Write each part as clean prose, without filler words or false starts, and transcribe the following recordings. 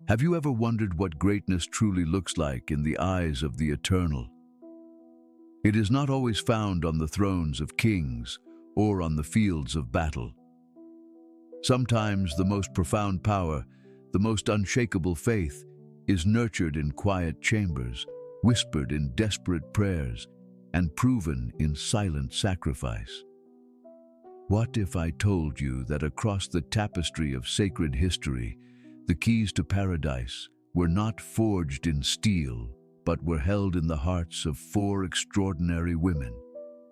Have you ever wondered what greatness truly looks like in the eyes of the Eternal? It is not always found on the thrones of kings or on the fields of battle. Sometimes the most profound power, the most unshakable faith, is nurtured in quiet chambers, whispered in desperate prayers, and proven in silent sacrifice. What if I told you that across the tapestry of sacred history, the keys to paradise were not forged in steel, but were held in the hearts of 4 extraordinary women?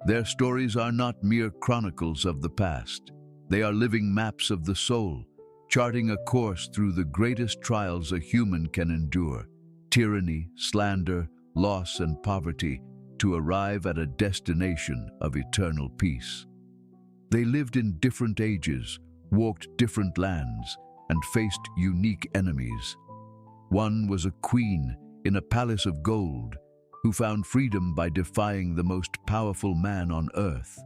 Their stories are not mere chronicles of the past. They are living maps of the soul, charting a course through the greatest trials a human can endure: tyranny, slander, loss, and poverty, to arrive at a destination of eternal peace. They lived in different ages, walked different lands, and faced unique enemies. One was a queen in a palace of gold who found freedom by defying the most powerful man on earth.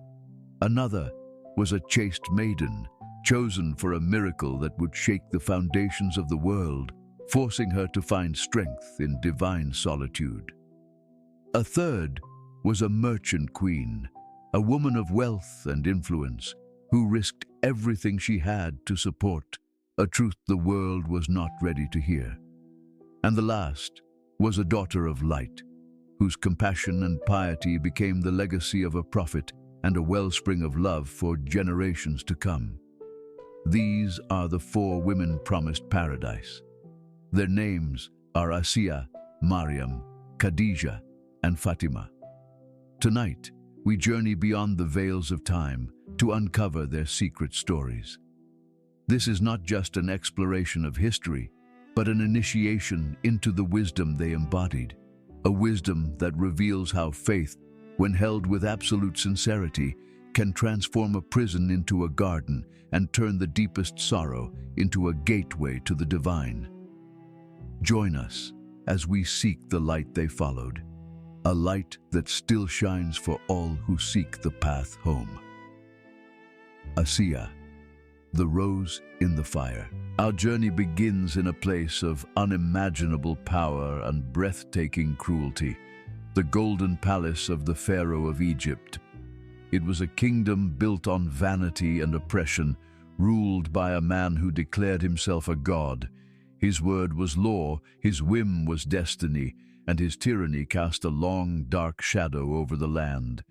Another was a chaste maiden, chosen for a miracle that would shake the foundations of the world, forcing her to find strength in divine solitude. A third was a merchant queen, a woman of wealth and influence, who risked everything she had to support a truth the world was not ready to hear. And the last was a daughter of light, whose compassion and piety became the legacy of a prophet and a wellspring of love for generations to come. These are the 4 women promised paradise. Their names are Asiya, Maryam, Khadija, and Fatima. Tonight, we journey beyond the veils of time to uncover their secret stories. This is not just an exploration of history, but an initiation into the wisdom they embodied, a wisdom that reveals how faith, when held with absolute sincerity, can transform a prison into a garden and turn the deepest sorrow into a gateway to the divine. Join us as we seek the light they followed, a light that still shines for all who seek the path home. Asiya, the rose in the fire. Our journey begins in a place of unimaginable power and breathtaking cruelty, the golden palace of the Pharaoh of Egypt. It was a kingdom built on vanity and oppression, ruled by a man who declared himself a god. His word was law, his whim was destiny, and his tyranny cast a long, dark shadow over the land.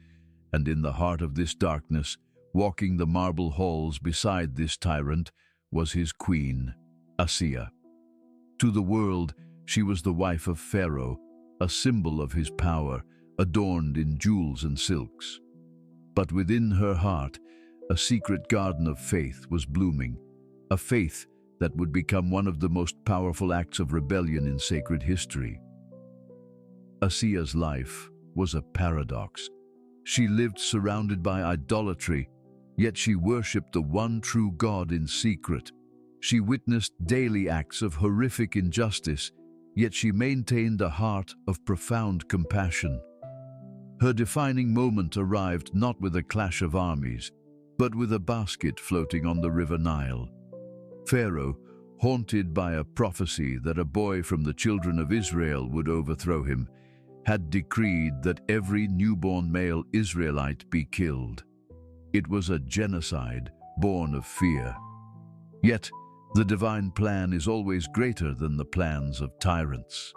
And in the heart of this darkness, walking the marble halls beside this tyrant, was his queen, Asiya. To the world, she was the wife of Pharaoh, a symbol of his power, adorned in jewels and silks. But within her heart, a secret garden of faith was blooming, a faith that would become one of the most powerful acts of rebellion in sacred history. Asiya's life was a paradox. She lived surrounded by idolatry, yet she worshipped the one true God in secret. She witnessed daily acts of horrific injustice, yet she maintained a heart of profound compassion. Her defining moment arrived not with a clash of armies, but with a basket floating on the river Nile. Pharaoh, haunted by a prophecy that a boy from the children of Israel would overthrow him, had decreed that every newborn male Israelite be killed. It was a genocide born of fear. Yet, the divine plan is always greater than the plans of tyrants.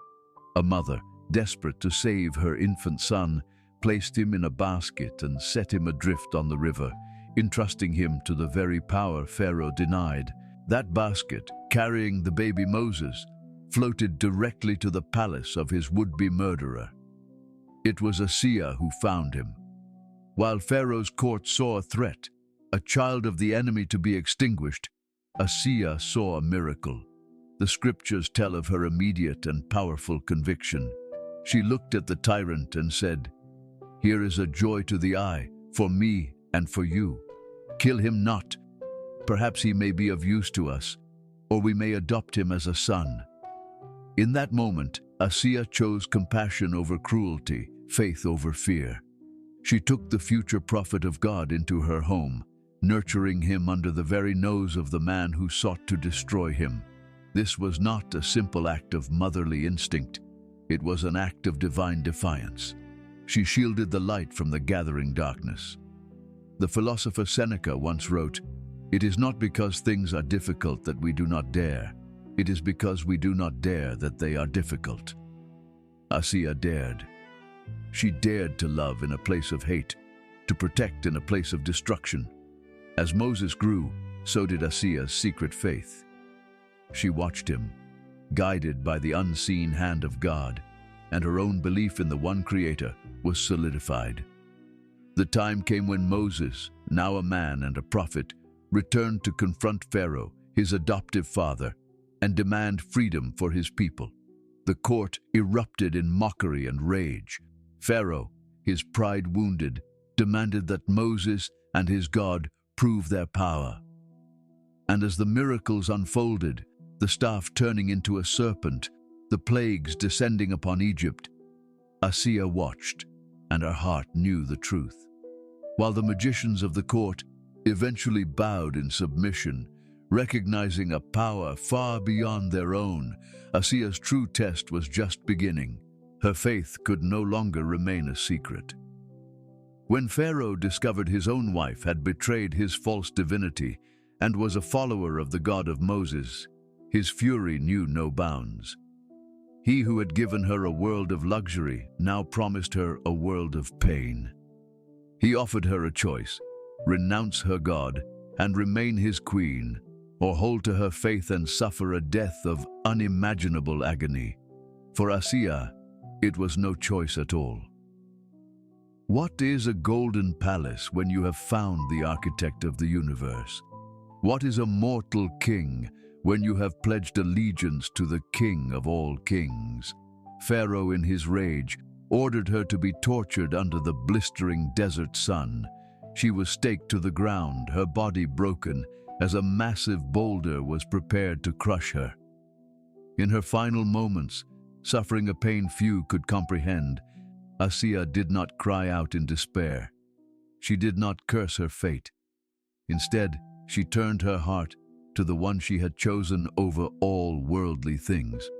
A mother, desperate to save her infant son, placed him in a basket and set him adrift on the river, entrusting him to the very power Pharaoh denied. That basket, carrying the baby Moses, floated directly to the palace of his would-be murderer. It was Asiya who found him. While Pharaoh's court saw a threat, a child of the enemy to be extinguished, Asiya saw a miracle. The scriptures tell of her immediate and powerful conviction. She looked at the tyrant and said, "Here is a joy to the eye, for me and for you. Kill him not. Perhaps he may be of use to us, or we may adopt him as a son." In that moment, Asiya chose compassion over cruelty, faith over fear. She took the future prophet of God into her home, nurturing him under the very nose of the man who sought to destroy him. This was not a simple act of motherly instinct. It was an act of divine defiance. She shielded the light from the gathering darkness. The philosopher Seneca once wrote, "It is not because things are difficult that we do not dare. It is because we do not dare that they are difficult." Asiya dared. She dared to love in a place of hate, to protect in a place of destruction. As Moses grew, so did Asiya's secret faith. She watched him, guided by the unseen hand of God, and her own belief in the one Creator was solidified. The time came when Moses, now a man and a prophet, returned to confront Pharaoh, his adoptive father, and demand freedom for his people. The court erupted in mockery and rage. Pharaoh, his pride wounded, demanded that Moses and his God prove their power. And as the miracles unfolded, the staff turning into a serpent, the plagues descending upon Egypt, Asiya watched, and her heart knew the truth. While the magicians of the court eventually bowed in submission, recognizing a power far beyond their own, Asiya's true test was just beginning. Her faith could no longer remain a secret. When Pharaoh discovered his own wife had betrayed his false divinity and was a follower of the God of Moses, his fury knew no bounds. He who had given her a world of luxury now promised her a world of pain. He offered her a choice: renounce her God and remain his queen, or hold to her faith and suffer a death of unimaginable agony. For Asiya, it was no choice at all. What is a golden palace when you have found the architect of the universe? What is a mortal king when you have pledged allegiance to the King of all kings? Pharaoh, in his rage, ordered her to be tortured under the blistering desert sun. She was staked to the ground, her body broken, as a massive boulder was prepared to crush her. In her final moments, suffering a pain few could comprehend, Asiya did not cry out in despair. She did not curse her fate. Instead, she turned her heart to the one she had chosen over all worldly things.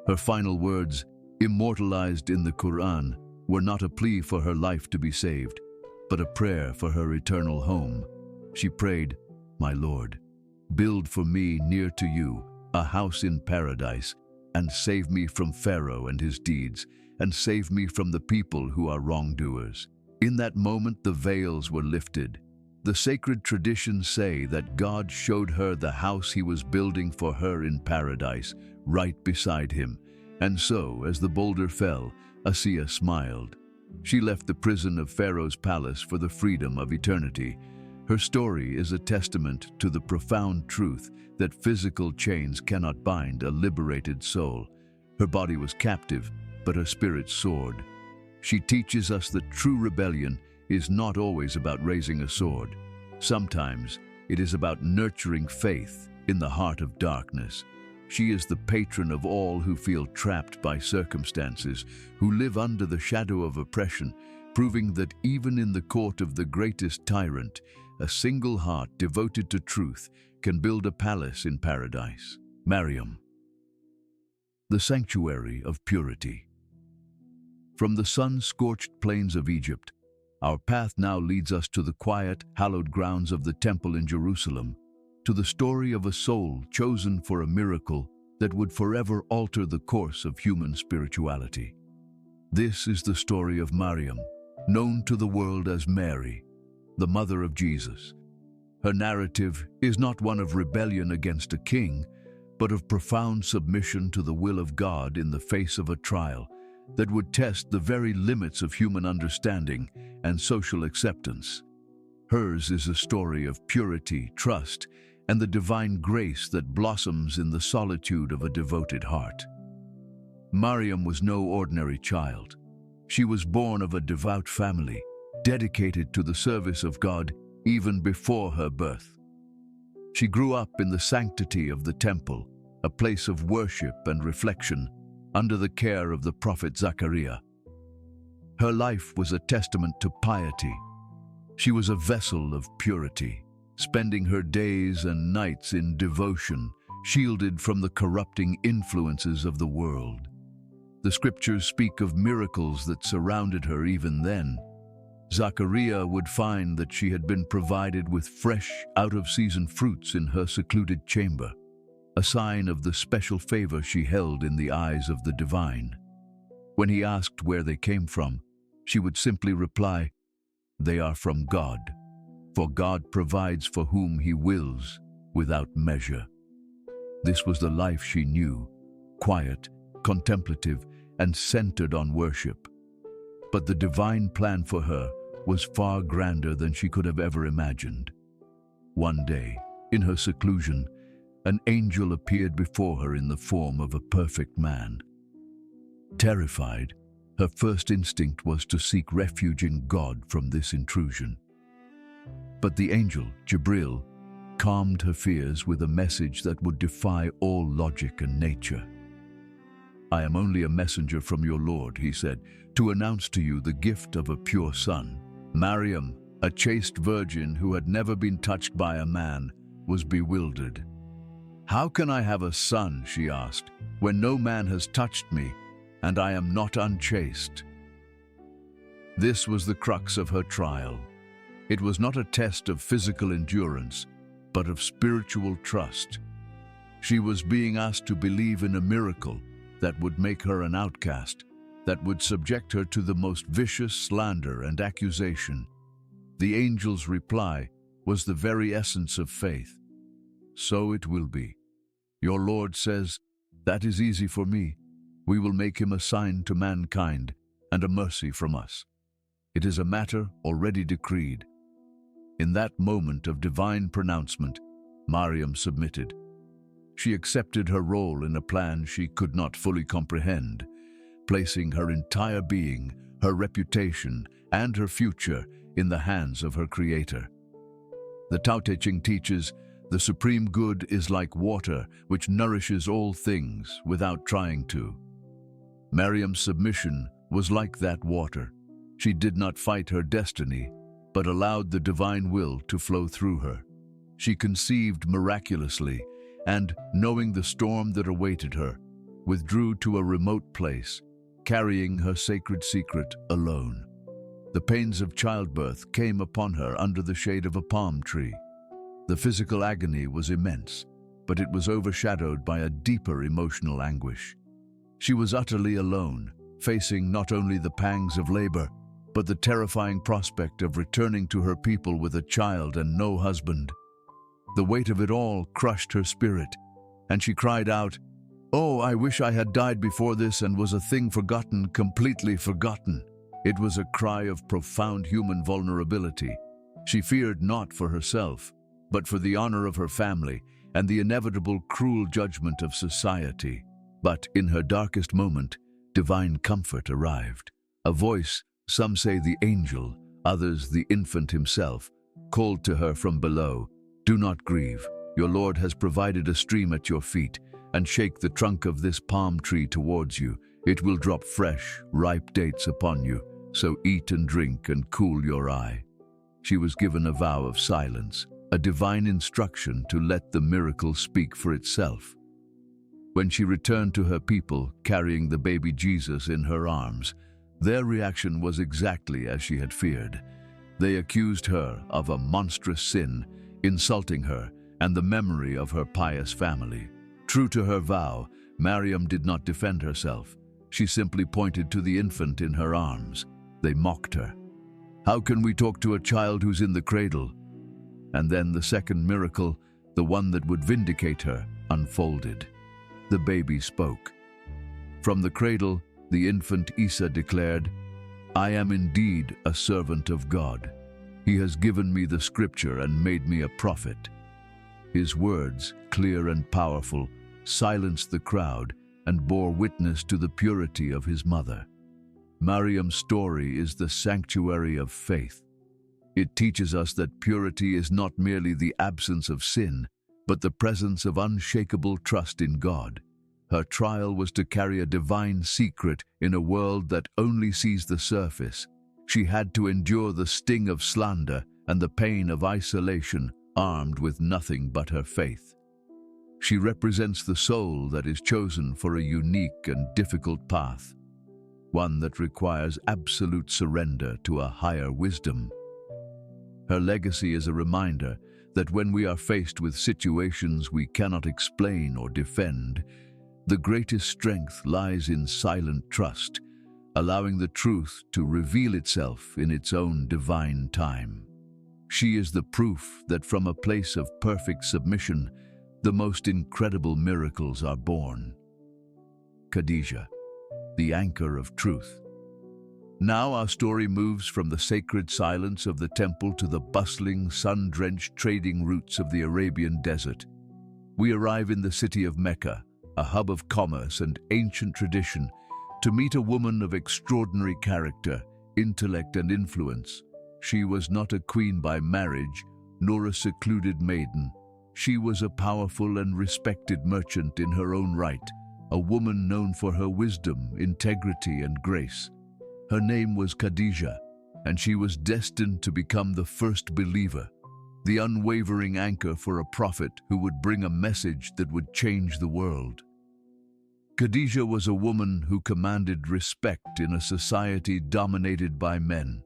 Her final words, immortalized in the Quran, were not a plea for her life to be saved, but a prayer for her eternal home. She prayed, "My Lord, build for me near to you a house in paradise, and save me from Pharaoh and his deeds, and save me from the people who are wrongdoers." In that moment, the veils were lifted. The sacred traditions say that God showed her the house he was building for her in paradise, right beside him. And so, as the boulder fell, Asiya smiled. She left the prison of Pharaoh's palace for the freedom of eternity. Her story is a testament to the profound truth that physical chains cannot bind a liberated soul. Her body was captive, but her spirit soared. She teaches us that true rebellion is not always about raising a sword. Sometimes it is about nurturing faith in the heart of darkness. She is the patron of all who feel trapped by circumstances, who live under the shadow of oppression, proving that even in the court of the greatest tyrant, a single heart devoted to truth can build a palace in paradise. Maryam, the sanctuary of purity. From the sun-scorched plains of Egypt, our path now leads us to the quiet, hallowed grounds of the temple in Jerusalem, to the story of a soul chosen for a miracle that would forever alter the course of human spirituality. This is the story of Maryam, known to the world as Mary, the mother of Jesus. Her narrative is not one of rebellion against a king, but of profound submission to the will of God in the face of a trial that would test the very limits of human understanding and social acceptance. Hers is a story of purity, trust, and the divine grace that blossoms in the solitude of a devoted heart. Maryam was no ordinary child. She was born of a devout family, dedicated to the service of God even before her birth. She grew up in the sanctity of the temple, a place of worship and reflection, under the care of the prophet Zechariah. Her life was a testament to piety. She was a vessel of purity, spending her days and nights in devotion, shielded from the corrupting influences of the world. The scriptures speak of miracles that surrounded her even then. Zachariah would find that she had been provided with fresh, out-of-season fruits in her secluded chamber, a sign of the special favor she held in the eyes of the divine. When he asked where they came from, she would simply reply, "They are from God, for God provides for whom He wills, without measure." This was the life she knew, quiet, contemplative, and centered on worship. But the divine plan for her was far grander than she could have ever imagined. One day, in her seclusion, an angel appeared before her in the form of a perfect man. Terrified, her first instinct was to seek refuge in God from this intrusion. But the angel, Jibril, calmed her fears with a message that would defy all logic and nature. "I am only a messenger from your Lord," he said, "to announce to you the gift of a pure son." Maryam, a chaste virgin who had never been touched by a man, was bewildered. "How can I have a son," she asked, "when no man has touched me, and I am not unchaste?" This was the crux of her trial. It was not a test of physical endurance, but of spiritual trust. She was being asked to believe in a miracle that would make her an outcast, that would subject her to the most vicious slander and accusation. The angel's reply was the very essence of faith. "So it will be. Your Lord says, 'That is easy for me. We will make him a sign to mankind and a mercy from us. It is a matter already decreed.'" In that moment of divine pronouncement, Maryam submitted. She accepted her role in a plan she could not fully comprehend, placing her entire being, her reputation, and her future in the hands of her Creator. The Tao Te Ching teaches, the supreme good is like water, which nourishes all things without trying to. Maryam's submission was like that water. She did not fight her destiny, but allowed the divine will to flow through her. She conceived miraculously, and, knowing the storm that awaited her, withdrew to a remote place, carrying her sacred secret alone. The pains of childbirth came upon her under the shade of a palm tree. The physical agony was immense, but it was overshadowed by a deeper emotional anguish. She was utterly alone, facing not only the pangs of labor, but the terrifying prospect of returning to her people with a child and no husband. The weight of it all crushed her spirit, and she cried out, "Oh, I wish I had died before this and was a thing forgotten, completely forgotten." It was a cry of profound human vulnerability. She feared not for herself, but for the honor of her family and the inevitable cruel judgment of society. But in her darkest moment, divine comfort arrived. A voice, some say the angel, others the infant himself, called to her from below, "Do not grieve. Your Lord has provided a stream at your feet, and shake the trunk of this palm tree towards you. It will drop fresh, ripe dates upon you, so eat and drink and cool your eye." She was given a vow of silence, a divine instruction to let the miracle speak for itself. When she returned to her people, carrying the baby Jesus in her arms, their reaction was exactly as she had feared. They accused her of a monstrous sin, insulting her and the memory of her pious family. True to her vow, Maryam did not defend herself. She simply pointed to the infant in her arms. They mocked her. "How can we talk to a child who's in the cradle?" And then the second miracle, the one that would vindicate her, unfolded. The baby spoke. From the cradle, the infant Isa declared, "I am indeed a servant of God. He has given me the scripture and made me a prophet." His words, clear and powerful, silenced the crowd and bore witness to the purity of his mother. Maryam's story is the sanctuary of faith. It teaches us that purity is not merely the absence of sin, but the presence of unshakable trust in God. Her trial was to carry a divine secret in a world that only sees the surface. She had to endure the sting of slander and the pain of isolation, armed with nothing but her faith. She represents the soul that is chosen for a unique and difficult path, one that requires absolute surrender to a higher wisdom. Her legacy is a reminder that when we are faced with situations we cannot explain or defend, the greatest strength lies in silent trust, allowing the truth to reveal itself in its own divine time. She is the proof that from a place of perfect submission, the most incredible miracles are born. Khadija, the anchor of truth. Now our story moves from the sacred silence of the temple to the bustling, sun-drenched trading routes of the Arabian desert. We arrive in the city of Mecca, a hub of commerce and ancient tradition, to meet a woman of extraordinary character, intellect, and influence. She was not a queen by marriage, nor a secluded maiden. She was a powerful and respected merchant in her own right, a woman known for her wisdom, integrity, and grace. Her name was Khadija, and she was destined to become the first believer, the unwavering anchor for a prophet who would bring a message that would change the world. Khadija was a woman who commanded respect in a society dominated by men.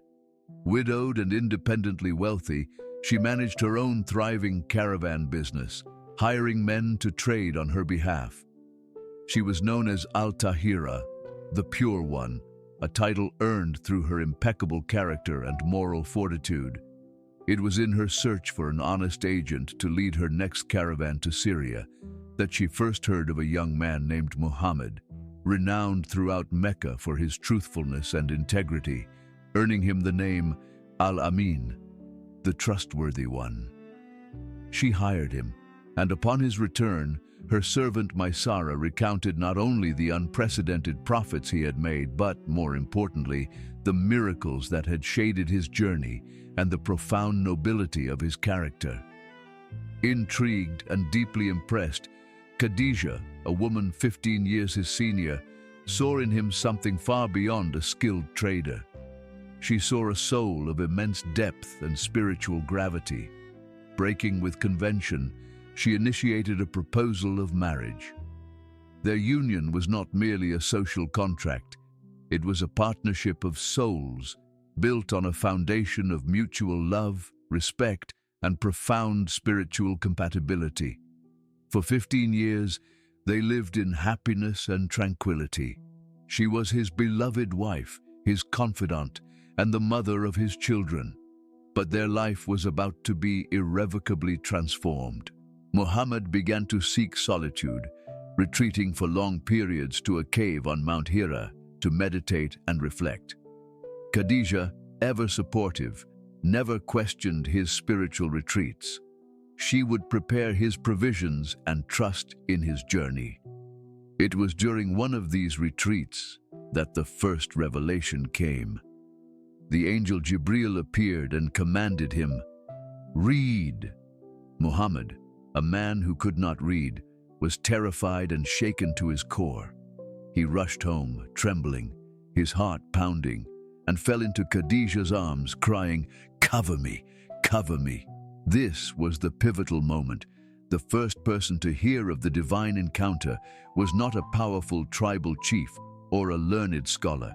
Widowed and independently wealthy, she managed her own thriving caravan business, hiring men to trade on her behalf. She was known as Al-Tahira, the Pure One, a title earned through her impeccable character and moral fortitude. It was in her search for an honest agent to lead her next caravan to Syria that she first heard of a young man named Muhammad, renowned throughout Mecca for his truthfulness and integrity, earning him the name Al-Amin, the trustworthy one. She hired him, and upon his return, her servant Maisara recounted not only the unprecedented profits he had made, but, more importantly, the miracles that had shaded his journey and the profound nobility of his character. Intrigued and deeply impressed, Khadija, a woman 15 years his senior, saw in him something far beyond a skilled trader. She saw a soul of immense depth and spiritual gravity. Breaking with convention, she initiated a proposal of marriage. Their union was not merely a social contract. It was a partnership of souls, built on a foundation of mutual love, respect, and profound spiritual compatibility. For 15 years, they lived in happiness and tranquility. She was his beloved wife, his confidant, and the mother of his children. But their life was about to be irrevocably transformed. Muhammad began to seek solitude, retreating for long periods to a cave on Mount Hira to meditate and reflect. Khadija, ever supportive, never questioned his spiritual retreats. She would prepare his provisions and trust in his journey. It was during one of these retreats that the first revelation came. The angel Jibril appeared and commanded him, "Read." Muhammad, a man who could not read, was terrified and shaken to his core. He rushed home, trembling, his heart pounding, and fell into Khadija's arms, crying, "Cover me, cover me." This was the pivotal moment. The first person to hear of the divine encounter was not a powerful tribal chief or a learned scholar.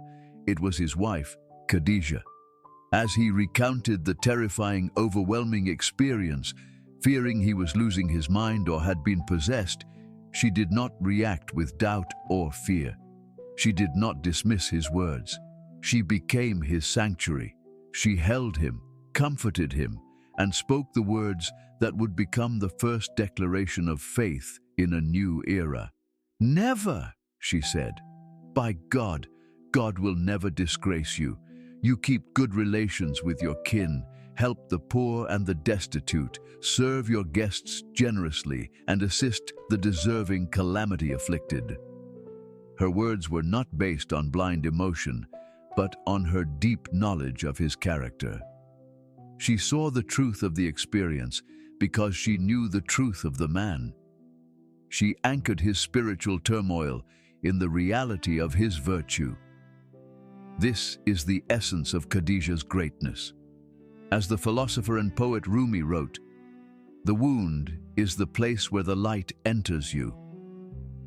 It was his wife, Khadija. As he recounted the terrifying, overwhelming experience, fearing he was losing his mind or had been possessed, she did not react with doubt or fear. She did not dismiss his words. She became his sanctuary. She held him, comforted him, and spoke the words that would become the first declaration of faith in a new era. "Never," she said. "By God, God will never disgrace you. You keep good relations with your kin, help the poor and the destitute, serve your guests generously, and assist the deserving calamity afflicted." Her words were not based on blind emotion, but on her deep knowledge of his character. She saw the truth of the experience because she knew the truth of the man. She anchored his spiritual turmoil in the reality of his virtue. This is the essence of Khadija's greatness. As the philosopher and poet Rumi wrote, The wound is the place where the light enters you.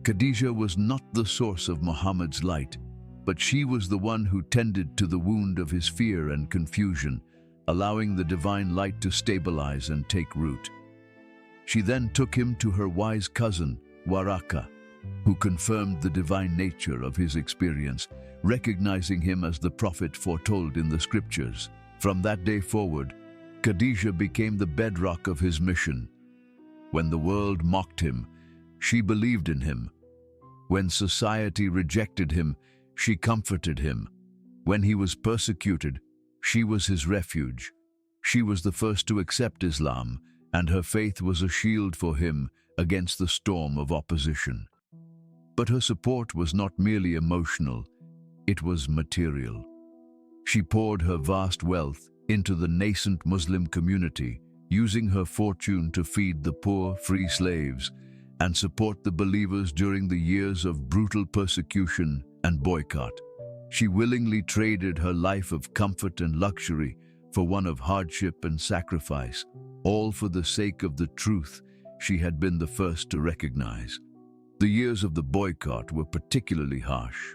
Khadija was not the source of Muhammad's light, but she was the one who tended to the wound of his fear and confusion, allowing the divine light to stabilize and take root. She then took him to her wise cousin, Waraka, who confirmed the divine nature of his experience, recognizing him as the prophet foretold in the scriptures. From that day forward, Khadija became the bedrock of his mission. When the world mocked him, she believed in him. When society rejected him, she comforted him. When he was persecuted, she was his refuge. She was the first to accept Islam, and her faith was a shield for him against the storm of opposition. But her support was not merely emotional, it was material. She poured her vast wealth into the nascent Muslim community, using her fortune to feed the poor, free slaves, and support the believers during the years of brutal persecution and boycott. She willingly traded her life of comfort and luxury for one of hardship and sacrifice, all for the sake of the truth she had been the first to recognize. The years of the boycott were particularly harsh.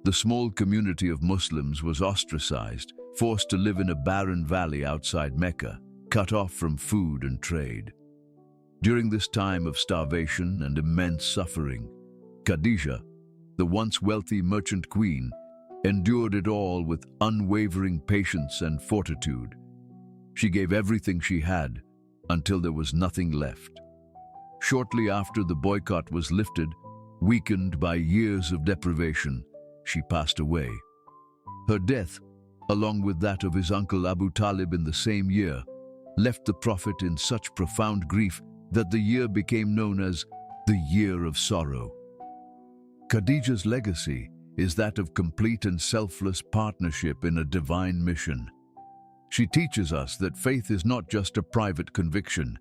The small community of Muslims was ostracized, forced to live in a barren valley outside Mecca, cut off from food and trade. During this time of starvation and immense suffering, Khadija, the once wealthy merchant queen, endured it all with unwavering patience and fortitude. She gave everything she had until there was nothing left. Shortly after the boycott was lifted, weakened by years of deprivation, she passed away. Her death, along with that of his uncle Abu Talib in the same year, left the Prophet in such profound grief that the year became known as the Year of Sorrow. Khadija's legacy is that of complete and selfless partnership in a divine mission. She teaches us that faith is not just a private conviction.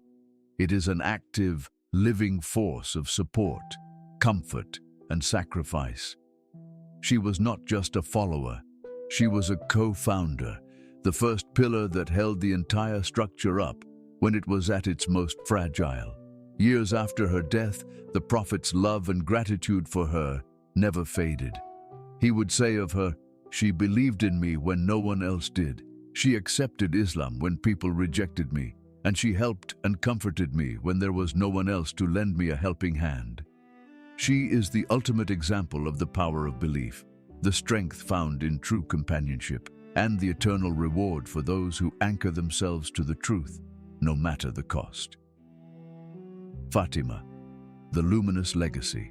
It is an active, living force of support, comfort, and sacrifice. She was not just a follower. She was a co-founder, the first pillar that held the entire structure up when it was at its most fragile. Years after her death, the Prophet's love and gratitude for her never faded. He would say of her, "She believed in me when no one else did. She accepted Islam when people rejected me, and she helped and comforted me when there was no one else to lend me a helping hand." She is the ultimate example of the power of belief, the strength found in true companionship, and the eternal reward for those who anchor themselves to the truth, no matter the cost. Fatima, the luminous legacy.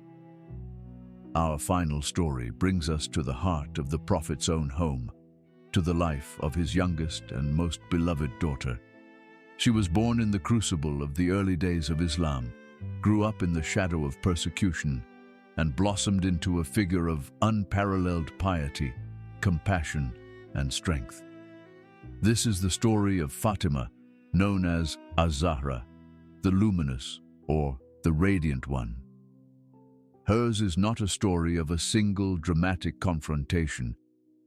Our final story brings us to the heart of the Prophet's own home, to the life of his youngest and most beloved daughter. She was born in the crucible of the early days of Islam, grew up in the shadow of persecution, and blossomed into a figure of unparalleled piety, compassion, and strength. This is the story of Fatima, known as Az-Zahra, the luminous or the radiant one. Hers is not a story of a single dramatic confrontation,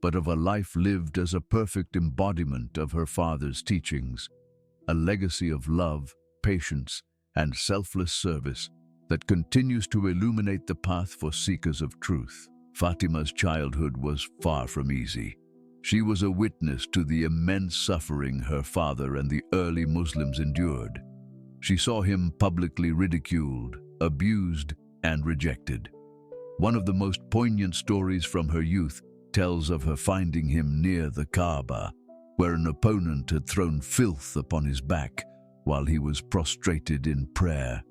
but of a life lived as a perfect embodiment of her father's teachings, a legacy of love, patience, and selfless service that continues to illuminate the path for seekers of truth. Fatima's childhood was far from easy. She was a witness to the immense suffering her father and the early Muslims endured. She saw him publicly ridiculed, abused, and rejected. One of the most poignant stories from her youth tells of her finding him near the Kaaba, where an opponent had thrown filth upon his back while he was prostrated in prayer.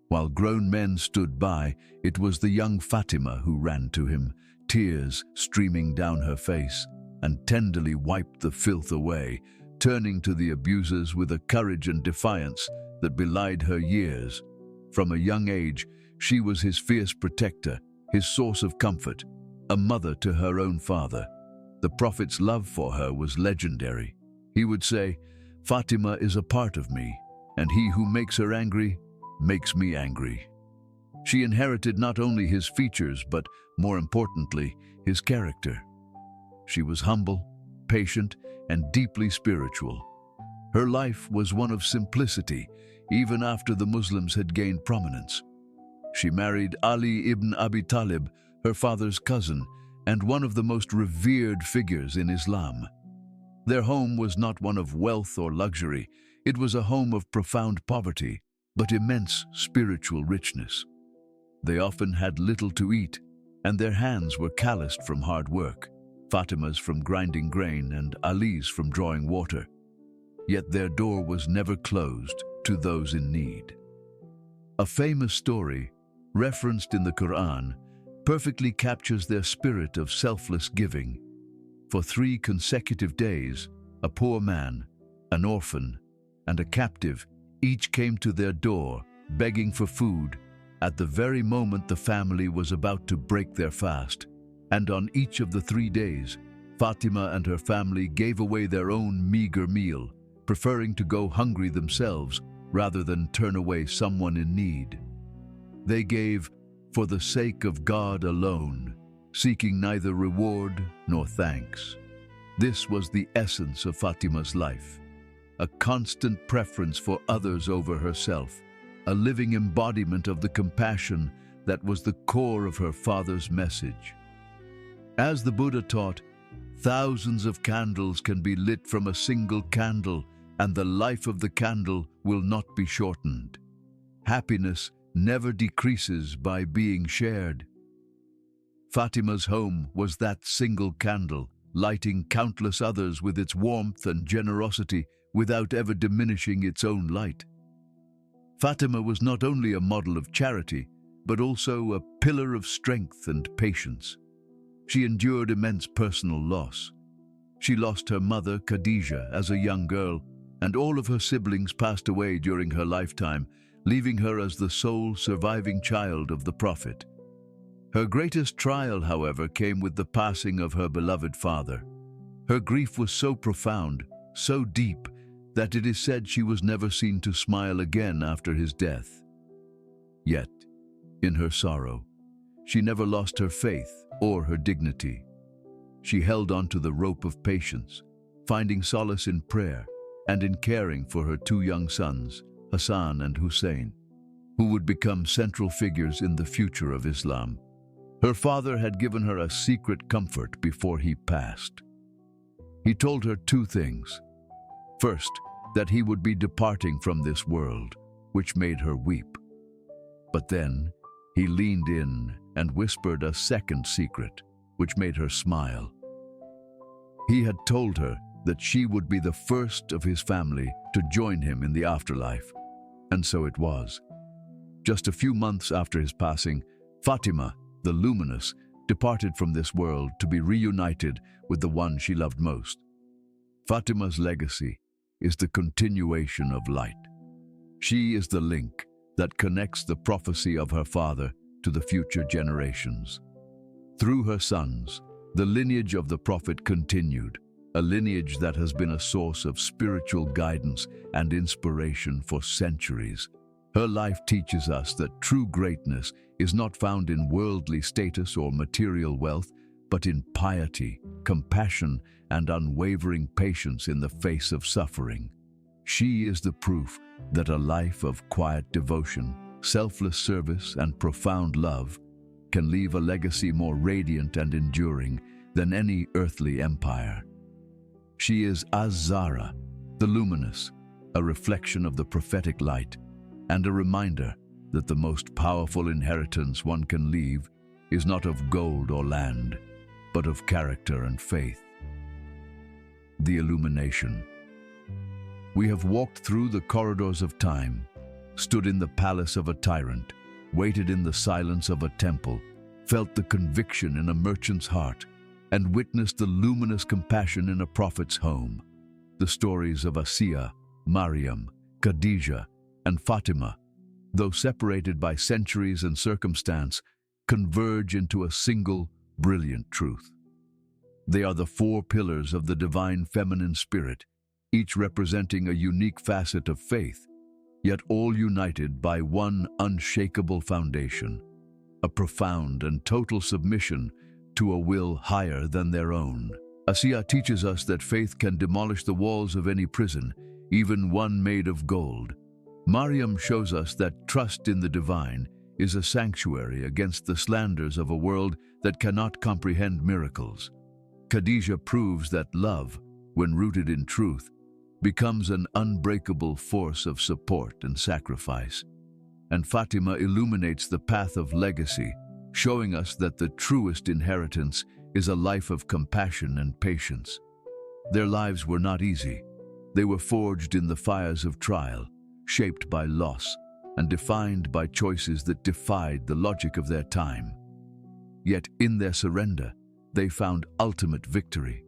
While grown men stood by, it was the young Fatima who ran to him, tears streaming down her face, and tenderly wiped the filth away, turning to the abusers with a courage and defiance that belied her years. From a young age, she was his fierce protector, his source of comfort, a mother to her own father. The Prophet's love for her was legendary. He would say, "Fatima is a part of me, and he who makes her angry makes me angry." She inherited not only his features, but, more importantly, his character. She was humble, patient, and deeply spiritual. Her life was one of simplicity, even after the Muslims had gained prominence. She married Ali ibn Abi Talib, her father's cousin, and one of the most revered figures in Islam. Their home was not one of wealth or luxury. It was a home of profound poverty, but immense spiritual richness. They often had little to eat, and their hands were calloused from hard work, Fatima's from grinding grain and Ali's from drawing water. Yet their door was never closed to those in need. A famous story, referenced in the Quran, perfectly captures their spirit of selfless giving. For 3 consecutive days, a poor man, an orphan, and a captive each came to their door, begging for food, at the very moment the family was about to break their fast. And on each of the 3 days, Fatima and her family gave away their own meager meal, preferring to go hungry themselves rather than turn away someone in need. They gave for the sake of God alone, seeking neither reward nor thanks. This was the essence of Fatima's life, a constant preference for others over herself, a living embodiment of the compassion that was the core of her father's message. As the Buddha taught, thousands of candles can be lit from a single candle, and the life of the candle will not be shortened. Happiness never decreases by being shared. Fatima's home was that single candle, lighting countless others with its warmth and generosity without ever diminishing its own light. Fatima was not only a model of charity, but also a pillar of strength and patience. She endured immense personal loss. She lost her mother, Khadija, as a young girl, and all of her siblings passed away during her lifetime, leaving her as the sole surviving child of the Prophet. Her greatest trial, however, came with the passing of her beloved father. Her grief was so profound, so deep, that it is said she was never seen to smile again after his death. Yet, in her sorrow, she never lost her faith or her dignity. She held on to the rope of patience, finding solace in prayer and in caring for her 2 young sons, Hassan and Hussein, who would become central figures in the future of Islam. Her father had given her a secret comfort before he passed. He told her 2 things. First, that he would be departing from this world, which made her weep. But then, he leaned in and whispered a second secret, which made her smile. He had told her that she would be the first of his family to join him in the afterlife. And so it was. Just a few months after his passing, Fatima, the luminous, departed from this world to be reunited with the one she loved most. Fatima's legacy is the continuation of light. She is the link that connects the prophecy of her father to the future generations. Through her sons, the lineage of the Prophet continued, a lineage that has been a source of spiritual guidance and inspiration for centuries. Her life teaches us that true greatness is not found in worldly status or material wealth, but in piety, compassion, and unwavering patience in the face of suffering. She is the proof that a life of quiet devotion, selfless service, and profound love can leave a legacy more radiant and enduring than any earthly empire. She is Az-Zahra, the luminous, a reflection of the prophetic light, and a reminder that the most powerful inheritance one can leave is not of gold or land, but of character and faith. The illumination. We have walked through the corridors of time, stood in the palace of a tyrant, waited in the silence of a temple, felt the conviction in a merchant's heart, and witnessed the luminous compassion in a prophet's home. The stories of Asiya, Maryam, Khadija, and Fatima, though separated by centuries and circumstance, converge into a single, brilliant truth. They are the 4 pillars of the divine feminine spirit, each representing a unique facet of faith, yet all united by one unshakable foundation, a profound and total submission to a will higher than their own. Asiya teaches us that faith can demolish the walls of any prison, even one made of gold. Maryam shows us that trust in the divine is a sanctuary against the slanders of a world that cannot comprehend miracles. Khadijah proves that love, when rooted in truth, becomes an unbreakable force of support and sacrifice. And Fatima illuminates the path of legacy, showing us that the truest inheritance is a life of compassion and patience. Their lives were not easy. They were forged in the fires of trial, shaped by loss, and defined by choices that defied the logic of their time. Yet in their surrender, they found ultimate victory.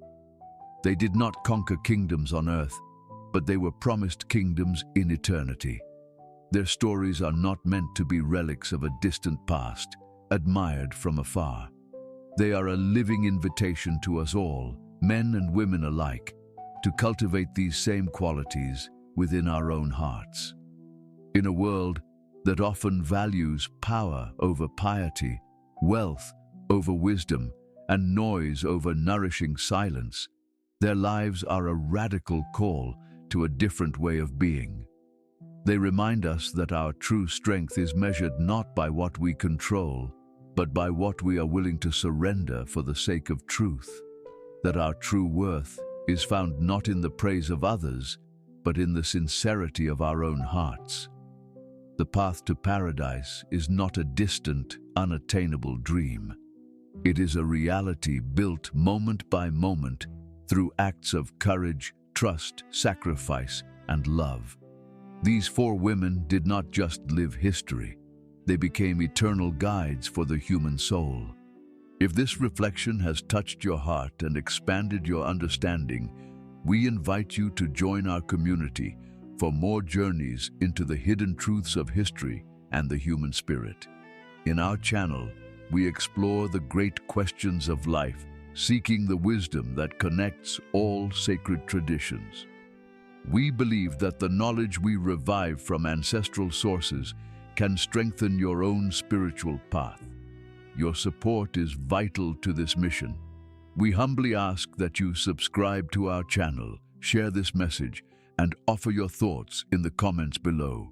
They did not conquer kingdoms on earth, but they were promised kingdoms in eternity. Their stories are not meant to be relics of a distant past, admired from afar. They are a living invitation to us all, men and women alike, to cultivate these same qualities within our own hearts. In a world that often values power over piety, wealth over wisdom, and noise over nourishing silence, their lives are a radical call to a different way of being. They remind us that our true strength is measured not by what we control, but by what we are willing to surrender for the sake of truth. That our true worth is found not in the praise of others, but in the sincerity of our own hearts. The path to paradise is not a distant, unattainable dream. It is a reality built moment by moment through acts of courage, trust, sacrifice, and love. These four women did not just live history. They became eternal guides for the human soul. If this reflection has touched your heart and expanded your understanding, we invite you to join our community for more journeys into the hidden truths of history and the human spirit. In our channel, we explore the great questions of life, seeking the wisdom that connects all sacred traditions. We believe that the knowledge we revive from ancestral sources can strengthen your own spiritual path. Your support is vital to this mission. We humbly ask that you subscribe to our channel, share this message, and offer your thoughts in the comments below.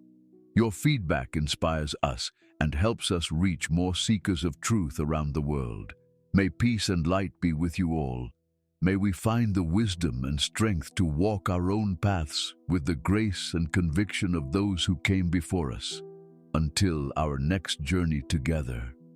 Your feedback inspires us and helps us reach more seekers of truth around the world. May peace and light be with you all. May we find the wisdom and strength to walk our own paths with the grace and conviction of those who came before us. Until our next journey together.